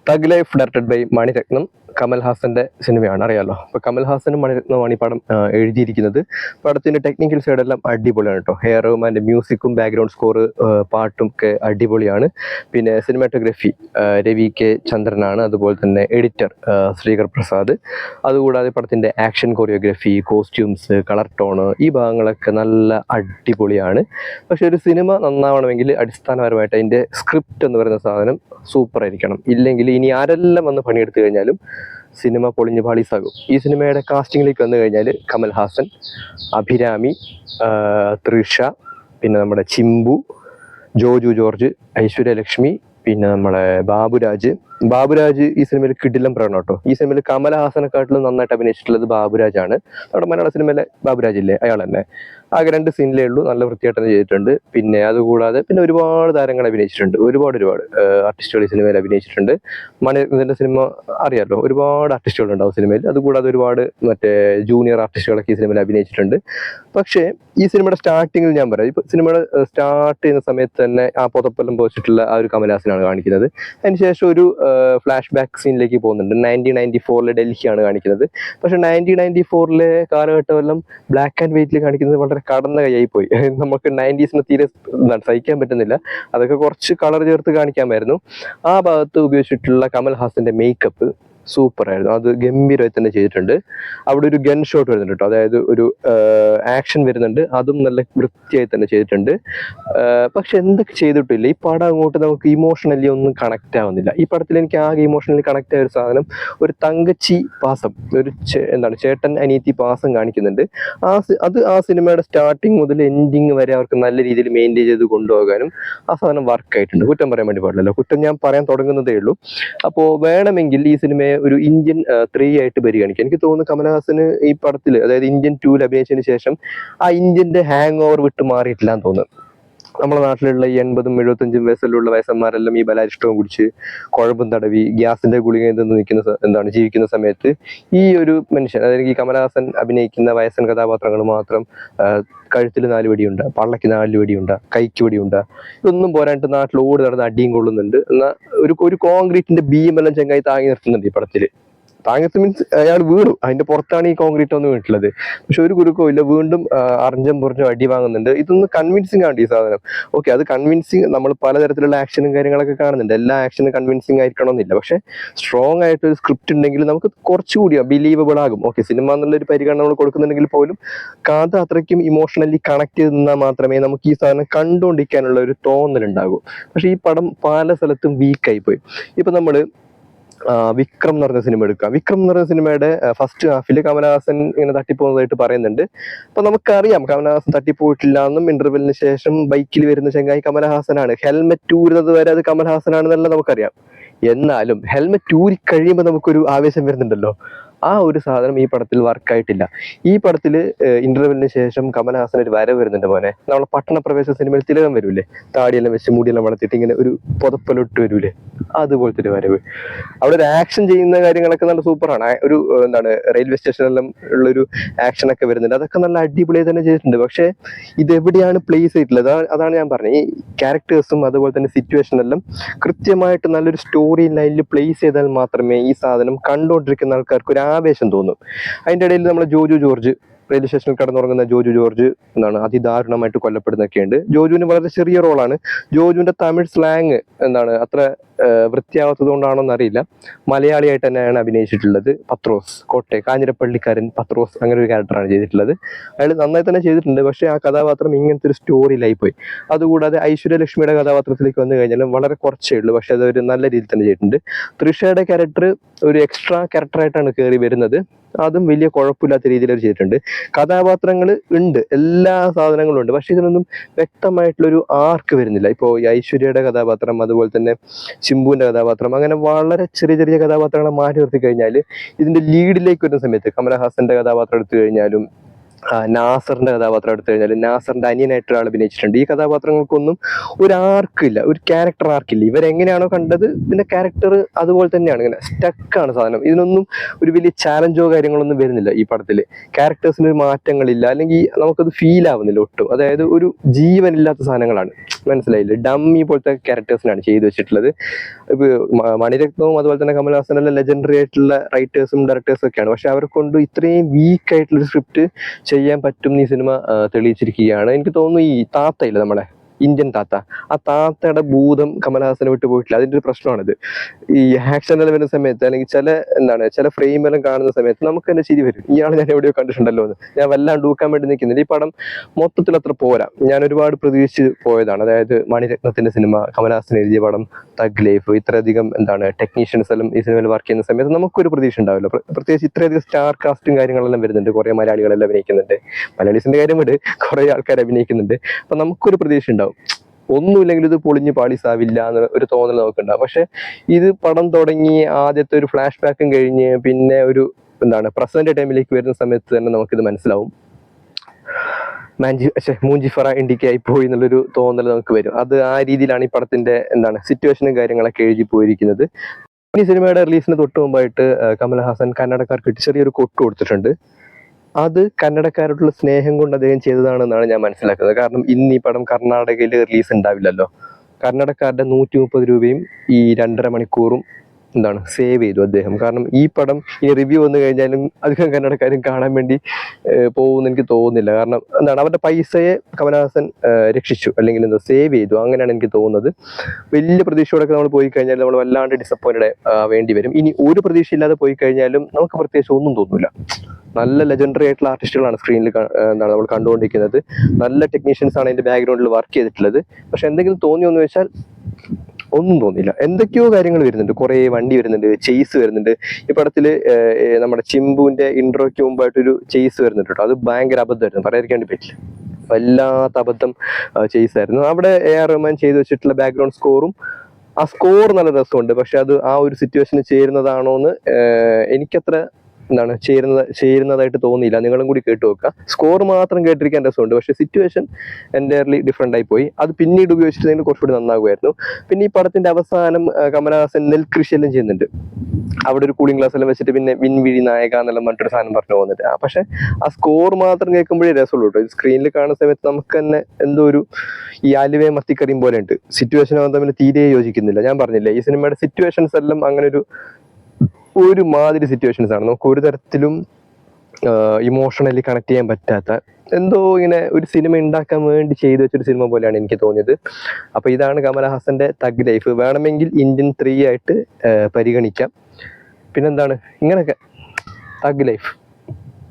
Thug life directed by Maniratnam Kamal ഹാസന്റെ സിനിമയാണ്, അറിയാലോ. അപ്പോൾ കമൽ ഹാസനും മണിരത്നമാണ് ഈ പടം എഴുതിയിരിക്കുന്നത്. പടത്തിന്റെ ടെക്നിക്കൽ സൈഡെല്ലാം അടിപൊളിയാണ് കേട്ടോ. എ ആർ റഹ്മാന്റെ മ്യൂസിക്കും ബാക്ക്ഗ്രൗണ്ട് സ്കോർ പാട്ടും ഒക്കെ അടിപൊളിയാണ്. പിന്നെ സിനിമാറ്റോഗ്രഫി രവി കെ ചന്ദ്രനാണ്, അതുപോലെ തന്നെ എഡിറ്റർ ശ്രീകർ പ്രസാദ്. അതുകൂടാതെ പടത്തിന്റെ action choreography, costumes, colour tone, ഈ ഭാഗങ്ങളൊക്കെ നല്ല അടിപൊളിയാണ്. പക്ഷെ ഒരു സിനിമ നന്നാവണമെങ്കിൽ അടിസ്ഥാനപരമായിട്ട് അതിൻ്റെ സ്ക്രിപ്റ്റ് എന്ന് പറയുന്ന സാധനം സൂപ്പർ ആയിരിക്കണം. ഇല്ലെങ്കിൽ ഇനി ആരെല്ലാം വന്ന് പണിയെടുത്തു കഴിഞ്ഞാലും സിനിമ പൊളിഞ്ഞ് പാളീസാകും. ഈ സിനിമയുടെ കാസ്റ്റിങ്ങിലേക്ക് വന്നു കഴിഞ്ഞാൽ കമൽ ഹാസൻ, അഭിരാമി, തൃഷ, പിന്നെ നമ്മുടെ ചിമ്പു, ജോജു ജോർജ്, ഐശ്വര്യലക്ഷ്മി, പിന്നെ നമ്മളെ ബാബുരാജ് ഈ സിനിമയിൽ കിടിലം പ്രകടനം കേട്ടോ. ഈ സിനിമയിൽ കമലഹാസനെക്കാട്ടിലും നന്നായിട്ട് അഭിനയിച്ചിട്ടുള്ളത് ബാബുരാജാണ്. നമ്മുടെ മലയാള സിനിമയിലെ ബാബുരാജ് ഇല്ലേ, അയാൾ തന്നെ. ആകെ 2 സീനിലേ ഉള്ളൂ, നല്ല വൃത്തിയായിട്ട് തന്നെ ചെയ്തിട്ടുണ്ട്. പിന്നെ അതുകൂടാതെ പിന്നെ ഒരുപാട് താരങ്ങൾ അഭിനയിച്ചിട്ടുണ്ട്, ഒരുപാട് ആർട്ടിസ്റ്റുകൾ ഈ സിനിമയിൽ അഭിനയിച്ചിട്ടുണ്ട്. മണിരത്നത്തിൻ്റെ സിനിമ അറിയാമല്ലോ, ഒരുപാട് ആർട്ടിസ്റ്റുകൾ ഉണ്ടാവും സിനിമയിൽ. അതുകൂടാതെ ഒരുപാട് മറ്റേ ജൂനിയർ ആർട്ടിസ്റ്റുകളൊക്കെ ഈ സിനിമയിൽ അഭിനയിച്ചിട്ടുണ്ട്. പക്ഷേ ഈ സിനിമയുടെ സ്റ്റാർട്ടിങ്ങിൽ ഞാൻ പറയാം, ഇപ്പോൾ സിനിമയുടെ സ്റ്റാർട്ട് ചെയ്യുന്ന സമയത്ത് തന്നെ ആ പുതപ്പെല്ലാം പോച്ചിട്ടുള്ള ആ ഒരു കമലഹാസനാണ് കാണിക്കുന്നത്. അതിനുശേഷം ഒരു ഫ്ലാഷ് ബാക്ക് സീനിലേക്ക് പോകുന്നുണ്ട്. 1994 ഡൽഹിയാണ് കാണിക്കുന്നത്. പക്ഷെ 1994 കാലഘട്ടമെല്ലാം ബ്ലാക്ക് ആൻഡ് വൈറ്റിൽ കാണിക്കുന്നത് വളരെ കടന്ന കൈയായി പോയി. നമുക്ക് 90s തീരെ സഹിക്കാൻ പറ്റുന്നില്ല. അതൊക്കെ കുറച്ച് കളർ ചേർത്ത് കാണിക്കാമായിരുന്നു. ആ ഭാഗത്ത് ഉപയോഗിച്ചിട്ടുള്ള കമൽ ഹാസന്റെ മേക്കപ്പ് സൂപ്പറായിരുന്നു, അത് ഗംഭീരമായി തന്നെ ചെയ്തിട്ടുണ്ട്. അവിടെ ഒരു ഗൺ ഷോട്ട് വരുന്നുണ്ട് കേട്ടോ, അതായത് ഒരു ആക്ഷൻ വരുന്നുണ്ട്, അതും നല്ല വൃത്തിയായി തന്നെ ചെയ്തിട്ടുണ്ട്. പക്ഷെ എന്തൊക്കെ ചെയ്തിട്ടില്ല, ഈ പടം അങ്ങോട്ട് നമുക്ക് ഇമോഷണലി ഒന്നും കണക്റ്റ് ആവുന്നില്ല. ഈ പടത്തിൽ എനിക്ക് ആകെ ഇമോഷണലി കണക്റ്റ് ആയ ഒരു സാധനം, ഒരു തങ്കച്ചി പാസം, ഒരു ചേട്ടൻ അനിയത്തി പാസം കാണിക്കുന്നുണ്ട്. ആ സിനിമയുടെ സ്റ്റാർട്ടിങ് മുതൽ എൻഡിങ് വരെ അവർക്ക് നല്ല രീതിയിൽ മെയിൻറ്റെയിൻ ചെയ്ത് കൊണ്ടുപോകാനും ആ സാധനം വർക്കായിട്ടുണ്ട്. കുറ്റം പറയാൻ വേണ്ടി പാടില്ലല്ലോ, കുറ്റം ഞാൻ പറയാൻ തുടങ്ങുന്നതേ ഉള്ളൂ. അപ്പോൾ വേണമെങ്കിൽ ഈ സിനിമയെ ഒരു ഇന്ത്യൻ 3 ആയിട്ട് പരിഗണിക്കാം. എനിക്ക് തോന്നുന്നു കമലഹാസന് ഈ പടത്തിൽ, അതായത് ഇന്ത്യൻ 2 അഭിനയിച്ചതിന് ശേഷം ആ ഇന്ത്യന്റെ ഹാങ് ഓവർ വിട്ട് മാറിയിട്ടില്ല എന്ന് തോന്നുന്നു. നമ്മുടെ നാട്ടിലുള്ള ഈ 80ഉം 75ഉം വയസ്സിലുള്ള വയസ്സന്മാരെല്ലാം ഈ ബലാരിഷ്ടവും കുടിച്ച് കുഴമ്പും തടവി ഗ്യാസിന്റെ ഗുളികയിൽ നിന്ന് ജീവിക്കുന്ന സമയത്ത് ഈ ഒരു മനുഷ്യൻ, അതായത് ഈ കമലഹാസൻ അഭിനയിക്കുന്ന വയസ്സൻ കഥാപാത്രങ്ങൾ മാത്രം കഴുത്തിൽ 4 വെടിയുണ്ട്, പള്ളക്ക് 4 വെടിയുണ്ട്, കൈക്ക് വെടിയുണ്ട്, ഇതൊന്നും പോരായിട്ട് നാട്ടിൽ ഓടി നടന്ന് അടിയും കൊള്ളുന്നുണ്ട്. എന്നാൽ ഒരു കോൺക്രീറ്റിന്റെ ബീമെല്ലാം ചെങ്ങായി താങ്ങി നിർത്തുന്നുണ്ട് ഈ പടത്തില്. താങ്ങത്ത് മീൻസ് അയാൾ വീണു, അതിന്റെ പുറത്താണ് ഈ കോൺക്രീറ്റ് ഒന്നും വീണിട്ടുള്ളത്. പക്ഷെ ഒരു കുരുക്കവും ഇല്ല, വീണ്ടും അറിഞ്ഞും പുറഞ്ഞും അടി വാങ്ങുന്നുണ്ട്. ഇതൊന്നും കൺവിൻസിങ് ആണ് ഈ സാധനം. ഓക്കെ, അത് കൺവിൻസിങ്, നമ്മൾ പലതരത്തിലുള്ള ആക്ഷനും കാര്യങ്ങളൊക്കെ കാണുന്നുണ്ട്, എല്ലാ ആക്ഷനും കൺവിൻസിങ് ആയിരിക്കണമെന്നില്ല. പക്ഷെ സ്ട്രോങ് ആയിട്ടൊരു സ്ക്രിപ്റ്റ് ഉണ്ടെങ്കിൽ നമുക്ക് കുറച്ചുകൂടി ബിലീവബിൾ ആകും. ഓക്കെ, സിനിമ എന്നുള്ളൊരു പരിഗണന നമ്മൾ കൊടുക്കുന്നുണ്ടെങ്കിൽ പോലും കഥ അത്രയ്ക്കും ഇമോഷണലി കണക്ട് ചെയ്ത് നിന്നാൽ മാത്രമേ നമുക്ക് ഈ സാധനം കണ്ടുകൊണ്ടിരിക്കാനുള്ള ഒരു തോന്നലുണ്ടാകൂ. പക്ഷെ ഈ പടം പല സ്ഥലത്തും വീക്കായി പോയി. ഇപ്പൊ നമ്മള് വിക്രം എന്ന് പറഞ്ഞ സിനിമ എടുക്കാം. വിക്രം എന്ന് പറഞ്ഞ സിനിമയുടെ ഫസ്റ്റ് ഹാഫിൽ കമലഹാസൻ ഇങ്ങനെ തട്ടിപ്പോകുന്നതായിട്ട് പറയുന്നുണ്ട്. അപ്പൊ നമുക്കറിയാം കമലഹാസൻ തട്ടിപ്പോയിട്ടില്ല എന്നും. ഇന്റർവെല്ലിന് ശേഷം ബൈക്കിൽ വരുന്ന ചെങ്ങായി കമലഹാസനാണ്, ഹെൽമെറ്റ് ഊരുന്നത് വരെ അത് കമലഹാസനാണെന്നെല്ലാം നമുക്കറിയാം. എന്നാലും ഹെൽമെറ്റ് ഊരി കഴിയുമ്പോൾ നമുക്കൊരു ആവേശം വരുന്നുണ്ടല്ലോ, ആ ഒരു സാധനം ഈ പടത്തിൽ വർക്കായിട്ടില്ല. ഈ പടത്തിൽ ഇന്റർവെല്ലിന് ശേഷം കമലഹാസൻ ഒരു വരവ് വരുന്നുണ്ട് മോനെ, നമ്മളെ പട്ടണപ്രവേശ സിനിമയിൽ തിലകം വരൂലേ, താടിയെല്ലാം വെച്ച് മുടിയെല്ലാം വളർത്തിയിട്ട് ഇങ്ങനെ ഒരു പുതപ്പെലോട്ട് വരൂലേ, അതുപോലത്തെ ഒരു വരവ്. അവിടെ ഒരു ആക്ഷൻ ചെയ്യുന്ന കാര്യങ്ങളൊക്കെ നല്ല സൂപ്പറാണ്. ഒരു റെയിൽവേ സ്റ്റേഷനിലെല്ലാം ഉള്ളൊരു ആക്ഷനൊക്കെ വരുന്നുണ്ട്, അതൊക്കെ നല്ല അടിപൊളിയായി തന്നെ ചെയ്തിട്ടുണ്ട്. പക്ഷേ ഇതെവിടെയാണ് പ്ലേസ് ചെയ്തിട്ടുള്ളത്, അതാണ് ഞാൻ പറഞ്ഞത്. ഈ ക്യാരക്ടേഴ്സും അതുപോലെ തന്നെ സിറ്റുവേഷനെല്ലാം കൃത്യമായിട്ട് നല്ലൊരു സ്റ്റോറി ലൈനിൽ പ്ലേസ് ചെയ്താൽ മാത്രമേ ഈ സാധനം കണ്ടുകൊണ്ടിരിക്കുന്ന ആൾക്കാർക്ക് ഒരു ആവേശം തോന്നും. അതിൻ്റെ ഇടയിൽ നമ്മൾ ജോജു ജോർജ്, റെയിൽവേ സ്റ്റേഷനിൽ കടന്നുറങ്ങുന്ന ജോജു ജോർജ് അതിദാരുണമായിട്ട് കൊല്ലപ്പെടുന്നൊക്കെയുണ്ട്. ജോജുവിന് വളരെ ചെറിയ റോളാണ്. ജോജുവിന്റെ തമിഴ് സ്ലാങ് അത്ര വൃത്തിയാവാത്തത് കൊണ്ടാണോന്ന് അറിയില്ല. മലയാളിയായിട്ട് തന്നെയാണ് അഭിനയിച്ചിട്ടുള്ളത്. പത്രോസ്, കാഞ്ഞിരപ്പള്ളിക്കാരൻ പത്രോസ്, അങ്ങനെ ഒരു ക്യാരക്ടറാണ് ചെയ്തിട്ടുള്ളത്. അയാൾ നന്നായി തന്നെ ചെയ്തിട്ടുണ്ട്. പക്ഷെ ആ കഥാപാത്രം ഇങ്ങനത്തെ ഒരു സ്റ്റോറിയിലായി പോയി. അതുകൂടാതെ ഐശ്വര്യലക്ഷ്മിയുടെ കഥാപാത്രത്തിലേക്ക് വന്നു കഴിഞ്ഞാലും വളരെ കുറച്ചേ ഉള്ളൂ, പക്ഷെ അതൊരു നല്ല രീതിയിൽ തന്നെ ചെയ്തിട്ടുണ്ട്. തൃഷയുടെ ക്യാരക്ടർ ഒരു എക്സ്ട്രാ ക്യാരക്ടറായിട്ടാണ് കയറി വരുന്നത്, അതും വലിയ കുഴപ്പമില്ലാത്ത രീതിയിൽ അവർ ചെയ്തിട്ടുണ്ട്. കഥാപാത്രങ്ങൾ ഉണ്ട്, എല്ലാ സാധനങ്ങളും ഉണ്ട്, പക്ഷെ ഇതിനൊന്നും വ്യക്തമായിട്ടുള്ളൊരു ആർക്ക് വരുന്നില്ല. ഇപ്പോൾ ഈ ഐശ്വര്യയുടെ കഥാപാത്രം, അതുപോലെ തന്നെ ചിമ്പുവിന്റെ കഥാപാത്രം, അങ്ങനെ വളരെ ചെറിയ ചെറിയ കഥാപാത്രങ്ങളെ മാറ്റി നിർത്തി കഴിഞ്ഞാൽ ഇതിന്റെ ലീഡിലേക്ക് വരുന്ന സമയത്ത് കമലഹാസന്റെ കഥാപാത്രം എടുത്തു കഴിഞ്ഞാലും നാസറിന്റെ കഥാപാത്രം എടുത്തു കഴിഞ്ഞാൽ നാസറിന്റെ അനിയനായിട്ട് ഒരാൾ അഭിനയിച്ചിട്ടുണ്ട്. ഈ കഥാപാത്രങ്ങൾക്കൊന്നും ഒരു ആർക്കില്ല, ഒരു ക്യാരക്ടർ ആർക്കില്ല. ഇവരെങ്ങനെയാണോ കണ്ടത് ഇതിന്റെ ക്യാരക്ടർ അതുപോലെ തന്നെയാണ്, ഇങ്ങനെ സ്റ്റക്കാണ് സാധനം. ഇതിനൊന്നും ഒരു വലിയ ചാലഞ്ചോ കാര്യങ്ങളൊന്നും വരുന്നില്ല ഈ പടത്തിൽ. ക്യാരക്ടേഴ്സിന് ഒരു മാറ്റങ്ങളില്ല, അല്ലെങ്കിൽ നമുക്കത് ഫീൽ ആവുന്നില്ല ഒട്ടും. അതായത് ഒരു ജീവനില്ലാത്ത സാധനങ്ങളാണ്, മനസ്സിലായില്ലേ? ഡമ്മി പോലത്തെ ക്യാരക്ടേഴ്സിനാണ് ചെയ്തു വെച്ചിട്ടുള്ളത്. ഇപ്പൊ മണിരത്നവും അതുപോലെ തന്നെ കമൽഹാസനെല്ലാം ലെജൻഡറി ആയിട്ടുള്ള റൈറ്റേഴ്സും ഡയറക്ടേഴ്സും ഒക്കെയാണ്. പക്ഷെ അവരെ കൊണ്ട് ഇത്രയും വീക്ക് ആയിട്ടുള്ള ഒരു സ്ക്രിപ്റ്റ് ചെയ്യാൻ പറ്റും ഈ സിനിമ തെളിയിച്ചിരിക്കുകയാണ്. എനിക്ക് തോന്നുന്നു ഈ താത്തയില്ല, നമ്മളെ ഇന്ത്യൻ താത്ത, ആ താത്തയുടെ ഭൂതം കമൽഹാസനെ വിട്ടു പോയിട്ടില്ല. അതിന്റെ ഒരു പ്രശ്നമാണിത്. ഈ ആക്ഷൻ എല്ലാം വരുന്ന സമയത്ത്, അല്ലെങ്കിൽ ചില ഫ്രെയിമെല്ലാം കാണുന്ന സമയത്ത് നമുക്ക് തന്നെ ചിരി വരും, ഇയാൾ ഞാൻ എവിടെയോ കണ്ടിട്ടുണ്ടല്ലോ എന്ന്. ഞാൻ വല്ലാണ്ട് ഊക്കാൻ വേണ്ടി നിൽക്കുന്നില്ല. ഈ പടം മൊത്തത്തിൽ അത്ര പോരാ. ഞാൻ ഒരുപാട് പ്രതീക്ഷിച്ച് പോയതാണ്. അതായത് മണിരത്നത്തിന്റെ സിനിമ, കമൽഹാസൻ എഴുതിയ പടം തഗ് ലൈഫ്, ഇത്രയധികം ടെക്നീഷ്യൻസ് എല്ലാം ഈ സിനിമയിൽ വർക്ക് ചെയ്യുന്ന സമയത്ത് നമുക്കൊരു പ്രതീക്ഷ ഉണ്ടാവില്ല. പ്രത്യേകിച്ച് ഇത്രയധികം സ്റ്റാർ കാസ്റ്റും കാര്യങ്ങളെല്ലാം വരുന്നുണ്ട്, കുറെ മലയാളികളെല്ലാം അഭിനയിക്കുന്നുണ്ട്. മലയാളീസിന്റെ കാര്യം വിട്, കുറെ ആൾക്കാർ അഭിനയിക്കുന്നുണ്ട്. അപ്പൊ നമുക്കൊരു പ്രതീക്ഷ ഉണ്ടാവും, ഒന്നുമില്ലെങ്കിൽ ഇത് പൊളിഞ്ഞ് പാളിസാവില്ല എന്ന ഒരു തോന്നൽ നമുക്കുണ്ടാവും. പക്ഷെ ഇത് പടം തുടങ്ങി ആദ്യത്തെ ഒരു ഫ്ലാഷ് ബാക്കും കഴിഞ്ഞ് പിന്നെ ഒരു പ്രസന്റ് ടൈമിലേക്ക് വരുന്ന സമയത്ത് തന്നെ നമുക്കിത് മനസ്സിലാവും, മൂഞ്ചിഫറ ഇന്ത്യക്കായി പോയി എന്നുള്ളൊരു തോന്നൽ നമുക്ക് വരും. അത് ആ രീതിയിലാണ് ഈ പടത്തിന്റെ സിറ്റുവേഷനും കാര്യങ്ങളൊക്കെ എഴുതി പോയിരിക്കുന്നത്. ഈ സിനിമയുടെ റിലീസിന് തൊട്ട് മുമ്പായിട്ട് കമൽഹാസൻ കന്നഡക്കാർക്ക് ചെറിയൊരു കൊട്ട് കൊടുത്തിട്ടുണ്ട്. അത് കന്നഡക്കാരോടുള്ള സ്നേഹം കൊണ്ട് അദ്ദേഹം ചെയ്തതാണെന്നാണ് ഞാൻ മനസ്സിലാക്കുന്നത്. കാരണം ഇന്ന് ഈ പടം കർണാടകയിൽ റിലീസ് ഉണ്ടാവില്ലല്ലോ. കന്നഡക്കാരുടെ 130 രൂപയും ഈ 2.5 മണിക്കൂറും സേവ് ചെയ്തു അദ്ദേഹം. കാരണം ഈ പടം ഈ റിവ്യൂ വന്നു കഴിഞ്ഞാലും അധികം കന്നഡക്കാരും കാണാൻ വേണ്ടി പോകുമെന്ന് എനിക്ക് തോന്നുന്നില്ല. കാരണം അവരുടെ പൈസയെ കമൽഹാസൻ രക്ഷിച്ചു, അല്ലെങ്കിൽ സേവ് ചെയ്തു, അങ്ങനെയാണ് എനിക്ക് തോന്നുന്നത്. വലിയ പ്രതീക്ഷയോടൊക്കെ നമ്മൾ പോയി കഴിഞ്ഞാൽ നമ്മൾ വല്ലാണ്ട് ഡിസപ്പോയിന്റഡ് വേണ്ടി വരും. ഇനി ഒരു പ്രതീക്ഷ ഇല്ലാതെ പോയി കഴിഞ്ഞാലും നമുക്ക് പ്രത്യേകിച്ച് ഒന്നും തോന്നില്ല. നല്ല ലെജൻഡറി ആയിട്ടുള്ള ആർട്ടിസ്റ്റുകളാണ് സ്ക്രീനിൽ നമ്മൾ കണ്ടുകൊണ്ടിരിക്കുന്നത്. നല്ല ടെക്നീഷ്യൻസ് ആണ് അതിന്റെ ബാക്ക്ഗ്രൗണ്ടിൽ വർക്ക് ചെയ്തിട്ടുള്ളത്. പക്ഷെ എന്തെങ്കിലും തോന്നിയോന്ന് വെച്ചാൽ ഒന്നും തോന്നിയില്ല. എന്തൊക്കെയോ കാര്യങ്ങൾ വരുന്നുണ്ട്, കുറെ വണ്ടി വരുന്നുണ്ട്, ചേസ് വരുന്നുണ്ട്. ഈ പടത്തില് നമ്മുടെ ചിമ്പുവിന്റെ ഇൻട്രോയ്ക്ക് മുമ്പായിട്ടൊരു ചേസ് വരുന്നുണ്ട് കേട്ടോ. അത് ഭയങ്കര അബദ്ധമായിരുന്നു, പറയാതിരിക്കാൻ പറ്റില്ല. വല്ലാത്ത അബദ്ധം ചേസ് ആയിരുന്നു. അവിടെ AR റഹ്മാൻ ചെയ്തു വെച്ചിട്ടുള്ള ബാക്ക്ഗ്രൗണ്ട് സ്കോറും, ആ സ്കോർ നല്ല രസമുണ്ട്. പക്ഷെ അത് ആ ഒരു സിറ്റുവേഷന് ചേരുന്നതാണോ എന്ന് എനിക്കത്ര ചേരുന്നതായിട്ട് തോന്നിയില്ല. നിങ്ങളും കൂടി കേട്ടു നോക്കുക. സ്കോർ മാത്രം കേട്ടിരിക്കാൻ രസമുണ്ട്, പക്ഷെ സിറ്റുവേഷൻ എൻറ്റയർലി ഡിഫറെന്റ് ആയി പോയി. അത് പിന്നീട് ഉപയോഗിച്ചിട്ടുണ്ടെങ്കിൽ കുറച്ചുകൂടി നന്നാകുമായിരുന്നു. പിന്നെ ഈ പടത്തിന്റെ അവസാനം കമൽഹാസൻ നെൽകൃഷിയെല്ലാം ചെയ്യുന്നുണ്ട്. അവിടെ ഒരു കൂളിംഗ് ഗ്ലാസ് എല്ലാം വെച്ചിട്ട് പിന്നെ വിൻവിഴി നായക എന്നെല്ലാം മറ്റൊരു സാധനം പറഞ്ഞു പോകുന്നുണ്ട്. പക്ഷെ ആ സ്കോർ മാത്രം കേൾക്കുമ്പോഴേ രസമുള്ളൂ കേട്ടോ. സ്ക്രീനിൽ കാണുന്ന സമയത്ത് നമുക്ക് തന്നെ എന്തോ ഒരു ഈ ആലുവയും മത്തിക്കറിയും പോലെ ഉണ്ട്. സിറ്റുവേഷൻ തമ്മിൽ തീരെ യോജിക്കുന്നില്ല. ഞാൻ പറഞ്ഞില്ലേ, ഈ സിനിമയുടെ സിറ്റുവേഷൻസ് എല്ലാം അങ്ങനെ ഒരു മാതിരി സിറ്റുവേഷൻസ് ആണ്. നമുക്ക് ഒരു തരത്തിലും ഇമോഷണലി കണക്ട് ചെയ്യാൻ പറ്റാത്ത, എന്തോ ഇങ്ങനെ ഒരു സിനിമ ഉണ്ടാക്കാൻ വേണ്ടി ചെയ്തു വെച്ചൊരു സിനിമ പോലെയാണ് എനിക്ക് തോന്നിയത്. അപ്പൊ ഇതാണ് കമൽഹാസന്റെ തഗ് ലൈഫ്. വേണമെങ്കിൽ ഇന്ത്യൻ 3 ആയിട്ട് പരിഗണിക്കാം. പിന്നെന്താണ്, ഇങ്ങനെയൊക്കെ തഗ് ലൈഫ്.